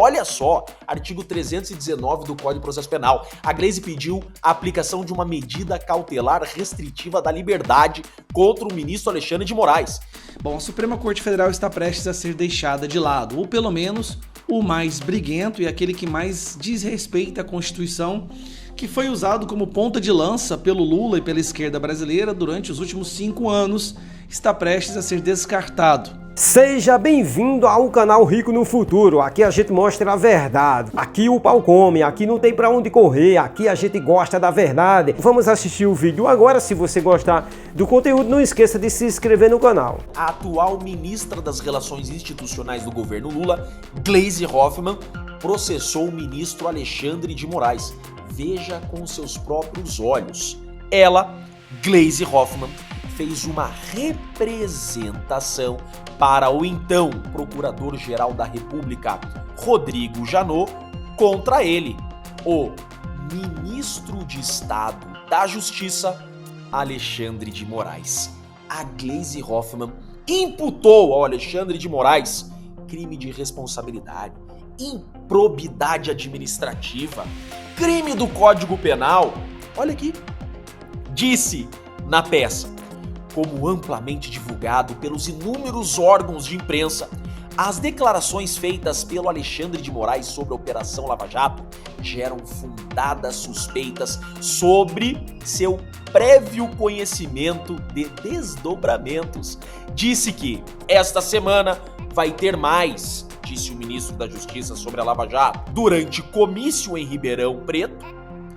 Olha só, artigo 319 do Código de Processo Penal. A Gleisi pediu a aplicação de uma medida cautelar restritiva da liberdade contra o ministro Alexandre de Moraes. Bom, a Suprema Corte Federal está prestes a ser deixada de lado, ou pelo menos o mais briguento e aquele que mais desrespeita a Constituição, que foi usado como ponta de lança pelo Lula e pela esquerda brasileira durante os últimos 5 anos, está prestes a ser descartado. Seja bem-vindo ao canal Rico no Futuro. Aqui a gente mostra a verdade. Aqui o pau come, aqui não tem pra onde correr, aqui a gente gosta da verdade. Vamos assistir o vídeo agora. Se você gostar do conteúdo, não esqueça de se inscrever no canal. A atual ministra das Relações Institucionais do governo Lula, Gleisi Hoffmann, processou o ministro Alexandre de Moraes. Veja com seus próprios olhos. Ela, Gleisi Hoffmann, fez uma representação para o então Procurador-Geral da República, Rodrigo Janot, contra ele, o Ministro de Estado da Justiça, Alexandre de Moraes. A Gleisi Hoffmann imputou ao Alexandre de Moraes crime de responsabilidade, improbidade administrativa, crime do Código Penal. Olha aqui, disse na peça: como amplamente divulgado pelos inúmeros órgãos de imprensa, as declarações feitas pelo Alexandre de Moraes sobre a Operação Lava Jato geram fundadas suspeitas sobre seu prévio conhecimento de desdobramentos. Disse que esta semana vai ter mais, disse o ministro da Justiça sobre a Lava Jato. Durante comício em Ribeirão Preto,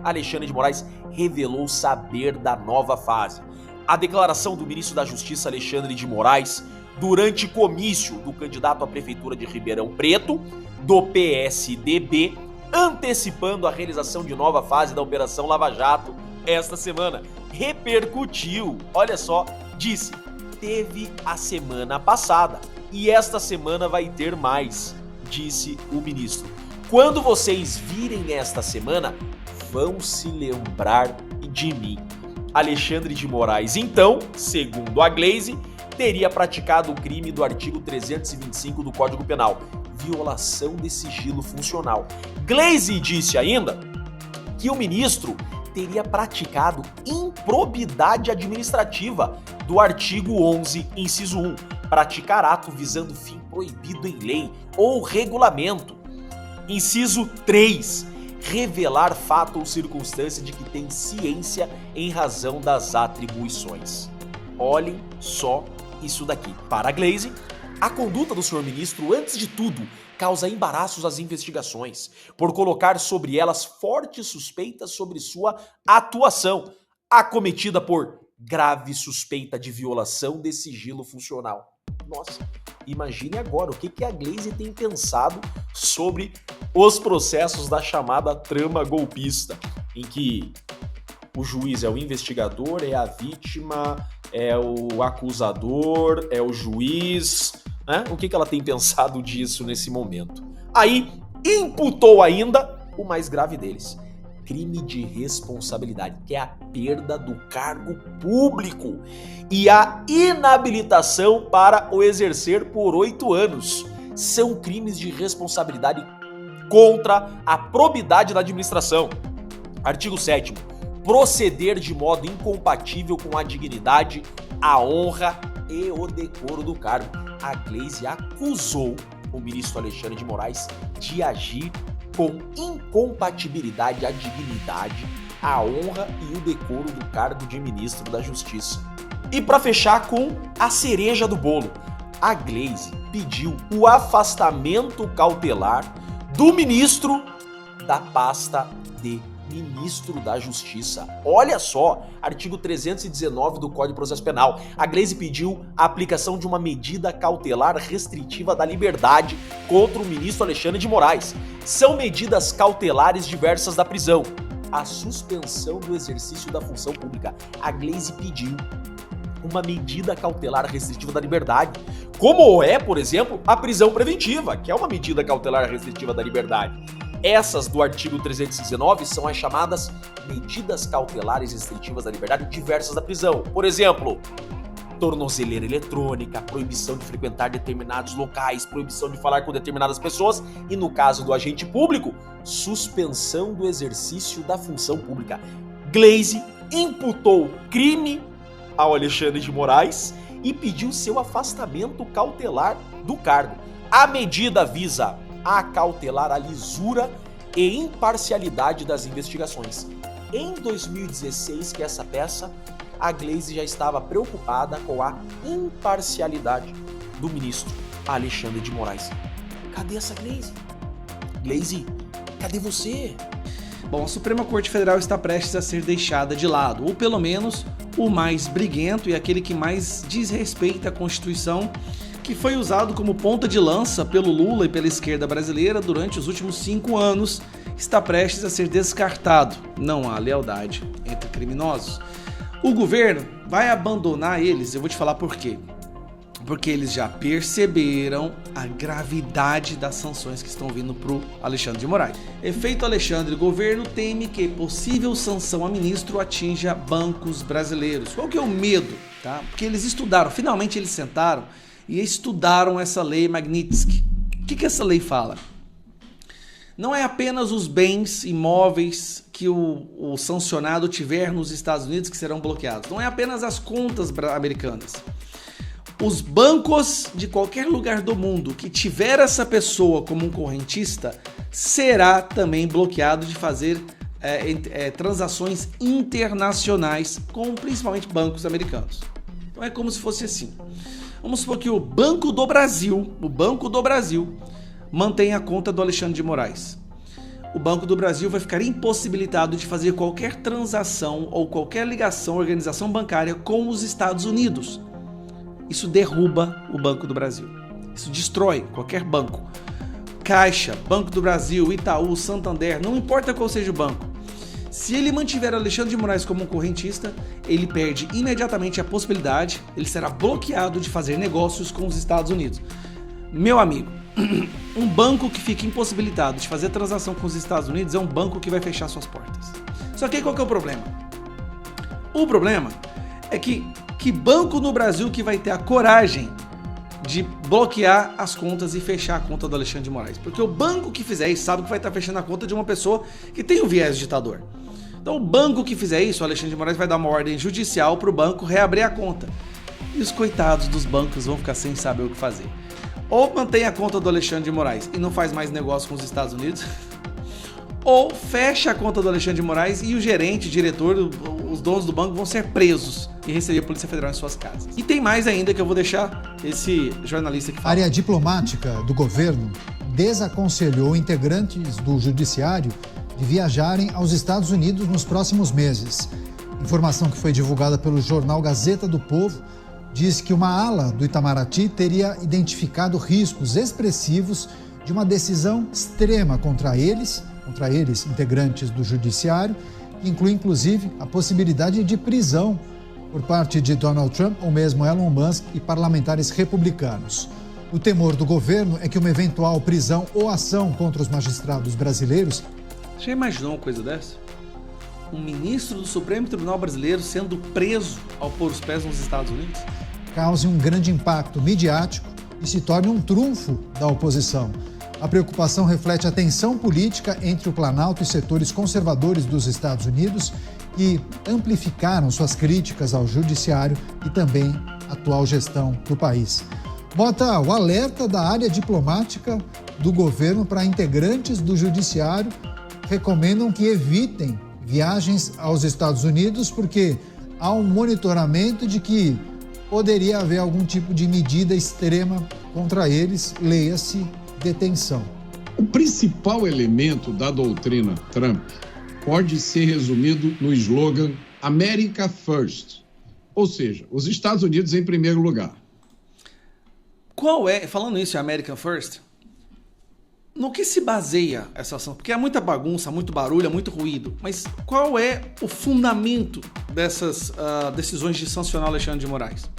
Alexandre de Moraes revelou saber da nova fase. A declaração do ministro da Justiça, Alexandre de Moraes, durante comício do candidato à prefeitura de Ribeirão Preto, do PSDB, antecipando a realização de nova fase da Operação Lava Jato esta semana, repercutiu. Olha só, disse: teve a semana passada e esta semana vai ter mais, disse o ministro. Quando vocês virem esta semana, vão se lembrar de mim. Alexandre de Moraes, então, segundo a Gleisi, teria praticado o crime do artigo 325 do Código Penal, violação de sigilo funcional. Gleisi disse ainda que o ministro teria praticado improbidade administrativa do artigo 11, inciso 1, praticar ato visando fim proibido em lei ou regulamento. Inciso 3, revelar fato ou circunstância de que tem ciência em razão das atribuições. Olhem só isso daqui. Para a Gleisi, a conduta do senhor ministro, antes de tudo, causa embaraços às investigações, por colocar sobre elas fortes suspeitas sobre sua atuação, acometida por grave suspeita de violação de sigilo funcional. Nossa, imagine agora o que a Gleisi tem pensado sobre os processos da chamada trama golpista, em que o juiz é o investigador, é a vítima, é o acusador, é o juiz, né? O que ela tem pensado disso nesse momento? Aí, imputou ainda o mais grave deles: crime de responsabilidade, que é a perda do cargo público e a inabilitação para o exercer por 8 anos. São crimes de responsabilidade contra a probidade da administração. Artigo 7º. Proceder de modo incompatível com a dignidade, a honra e o decoro do cargo. A Gleisi acusou o ministro Alexandre de Moraes de agir com incompatibilidade à dignidade, à honra e o decoro do cargo de ministro da Justiça. E para fechar com a cereja do bolo, a Gleisi pediu o afastamento cautelar do ministro da pasta de ministro da Justiça. Olha só, artigo 319 do Código de Processo Penal. A Gleisi pediu a aplicação de uma medida cautelar restritiva da liberdade contra o ministro Alexandre de Moraes. São medidas cautelares diversas da prisão: a suspensão do exercício da função pública. A Gleisi pediu uma medida cautelar restritiva da liberdade, como é, por exemplo, a prisão preventiva, que é uma medida cautelar restritiva da liberdade. Essas do artigo 319 são as chamadas medidas cautelares restritivas da liberdade diversas da prisão. Por exemplo, tornozeleira eletrônica, proibição de frequentar determinados locais, proibição de falar com determinadas pessoas e, no caso do agente público, suspensão do exercício da função pública. Glaze imputou crime ao Alexandre de Moraes e pediu seu afastamento cautelar do cargo. A medida visa acautelar a lisura e imparcialidade das investigações. Em 2016, que é essa peça, a Glaze já estava preocupada com a imparcialidade do ministro Alexandre de Moraes. Cadê essa Glaze? Glaze, cadê você? Bom, a Suprema Corte Federal está prestes a ser deixada de lado, ou pelo menos o mais briguento e aquele que mais desrespeita a Constituição, que foi usado como ponta de lança pelo Lula e pela esquerda brasileira durante os últimos 5 anos, está prestes a ser descartado. Não há lealdade entre criminosos. O governo vai abandonar eles, eu vou te falar por quê. Porque eles já perceberam a gravidade das sanções que estão vindo para o Alexandre de Moraes. Efeito Alexandre, o governo teme que possível sanção a ministro atinja bancos brasileiros. Qual que é o medo? Tá? Porque eles estudaram, finalmente eles sentaram e estudaram essa lei Magnitsky. O que essa lei fala? Não é apenas os bens imóveis que o sancionado tiver nos Estados Unidos que serão bloqueados. Não é apenas as contas americanas. Os bancos de qualquer lugar do mundo que tiver essa pessoa como um correntista será também bloqueado de fazer transações internacionais com principalmente bancos americanos. Então é como se fosse assim. Vamos supor que o Banco do Brasil mantém a conta do Alexandre de Moraes. O Banco do Brasil vai ficar impossibilitado de fazer qualquer transação ou qualquer ligação à organização bancária com os Estados Unidos. Isso derruba o Banco do Brasil. Isso destrói qualquer banco. Caixa, Banco do Brasil, Itaú, Santander, não importa qual seja o banco. Se ele mantiver Alexandre de Moraes como um correntista, ele perde imediatamente a possibilidade, ele será bloqueado de fazer negócios com os Estados Unidos. Meu amigo, um banco que fica impossibilitado de fazer transação com os Estados Unidos é um banco que vai fechar suas portas. Só que qual que é o problema? O problema é que banco no Brasil que vai ter a coragem de bloquear as contas e fechar a conta do Alexandre de Moraes? Porque o banco que fizer isso sabe que vai estar fechando a conta de uma pessoa que tem o viés ditador. Então o banco que fizer isso, o Alexandre de Moraes vai dar uma ordem judicial para o banco reabrir a conta. E os coitados dos bancos vão ficar sem saber o que fazer. Ou mantém a conta do Alexandre de Moraes e não faz mais negócio com os Estados Unidos, ou fecha a conta do Alexandre de Moraes e o gerente, o diretor, os donos do banco vão ser presos e receber a Polícia Federal em suas casas. E tem mais ainda que eu vou deixar esse jornalista que fala. A área diplomática do governo desaconselhou integrantes do judiciário de viajarem aos Estados Unidos nos próximos meses. Informação que foi divulgada pelo jornal Gazeta do Povo diz que uma ala do Itamaraty teria identificado riscos expressivos de uma decisão extrema contra eles, integrantes do judiciário, que inclui inclusive a possibilidade de prisão por parte de Donald Trump ou mesmo Elon Musk e parlamentares republicanos. O temor do governo é que uma eventual prisão ou ação contra os magistrados brasileiros... Você já imaginou uma coisa dessa? Um ministro do Supremo Tribunal Brasileiro sendo preso ao pôr os pés nos Estados Unidos? Cause um grande impacto midiático e se torne um trunfo da oposição. A preocupação reflete a tensão política entre o Planalto e setores conservadores dos Estados Unidos que amplificaram suas críticas ao judiciário e também à atual gestão do país. Bota o alerta da área diplomática do governo para integrantes do judiciário, recomendam que evitem viagens aos Estados Unidos porque há um monitoramento de que poderia haver algum tipo de medida extrema contra eles, leia-se detenção. O principal elemento da doutrina Trump pode ser resumido no slogan America First, ou seja, os Estados Unidos em primeiro lugar. Falando isso, American First, no que se baseia essa ação? Porque é muita bagunça, muito barulho, é muito ruído, mas qual é o fundamento dessas decisões de sancionar Alexandre de Moraes?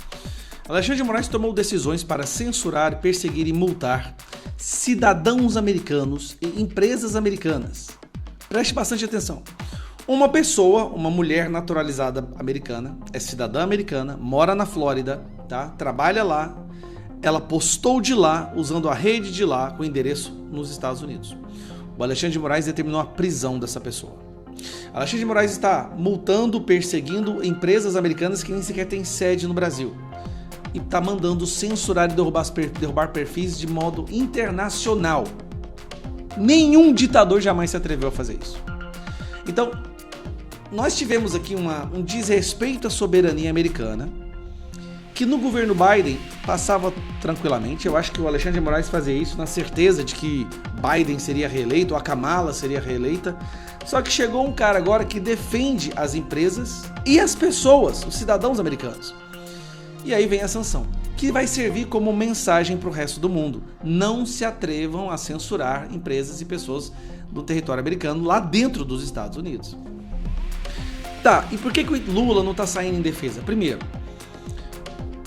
Alexandre de Moraes tomou decisões para censurar, perseguir e multar cidadãos americanos e empresas americanas. Preste bastante atenção. Uma pessoa, uma mulher naturalizada americana, é cidadã americana, mora na Flórida, tá? Trabalha lá, ela postou de lá, usando a rede de lá, com endereço nos Estados Unidos. O Alexandre de Moraes determinou a prisão dessa pessoa. Alexandre de Moraes está multando, perseguindo empresas americanas que nem sequer têm sede no Brasil. E está mandando censurar e derrubar perfis de modo internacional. Nenhum ditador jamais se atreveu a fazer isso. Então, nós tivemos aqui um desrespeito à soberania americana, que no governo Biden passava tranquilamente. Eu acho que o Alexandre de Moraes fazia isso na certeza de que Biden seria reeleito, ou a Kamala seria reeleita. Só que chegou um cara agora que defende as empresas e as pessoas, os cidadãos americanos. E aí vem a sanção, que vai servir como mensagem para o resto do mundo. Não se atrevam a censurar empresas e pessoas do território americano lá dentro dos Estados Unidos. Tá, e por que o Lula não está saindo em defesa? Primeiro,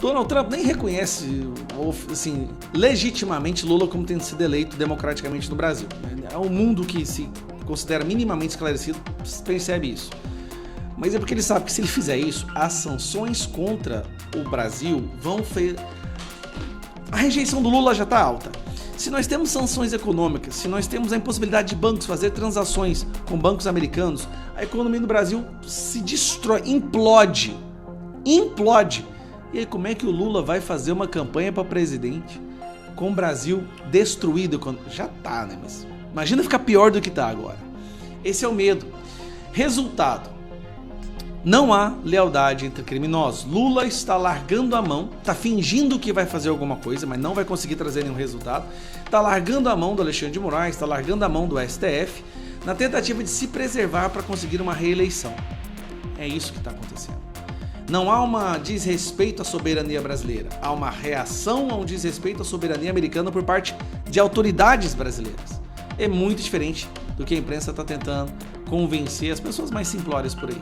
Donald Trump nem reconhece, assim, legitimamente Lula como tendo sido eleito democraticamente no Brasil. É um mundo que se considera minimamente esclarecido, percebe isso. Mas é porque ele sabe que se ele fizer isso, as sanções contra o Brasil vão... A rejeição do Lula já está alta. Se nós temos sanções econômicas, se nós temos a impossibilidade de bancos fazer transações com bancos americanos, a economia do Brasil se destrói, implode. E aí como é que o Lula vai fazer uma campanha para presidente com o Brasil destruído? Já tá, né? Mas imagina ficar pior do que tá agora. Esse é o medo. Resultado: não há lealdade entre criminosos. Lula está largando a mão, está fingindo que vai fazer alguma coisa, mas não vai conseguir trazer nenhum resultado. Está largando a mão do Alexandre de Moraes, está largando a mão do STF, na tentativa de se preservar para conseguir uma reeleição. É isso que está acontecendo. Não há um desrespeito à soberania brasileira, há uma reação a um desrespeito à soberania americana por parte de autoridades brasileiras. É muito diferente do que a imprensa está tentando convencer as pessoas mais simplórias por aí.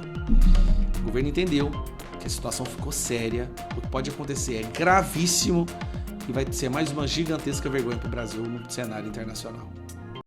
O governo entendeu que a situação ficou séria, o que pode acontecer é gravíssimo e vai ser mais uma gigantesca vergonha para o Brasil no cenário internacional.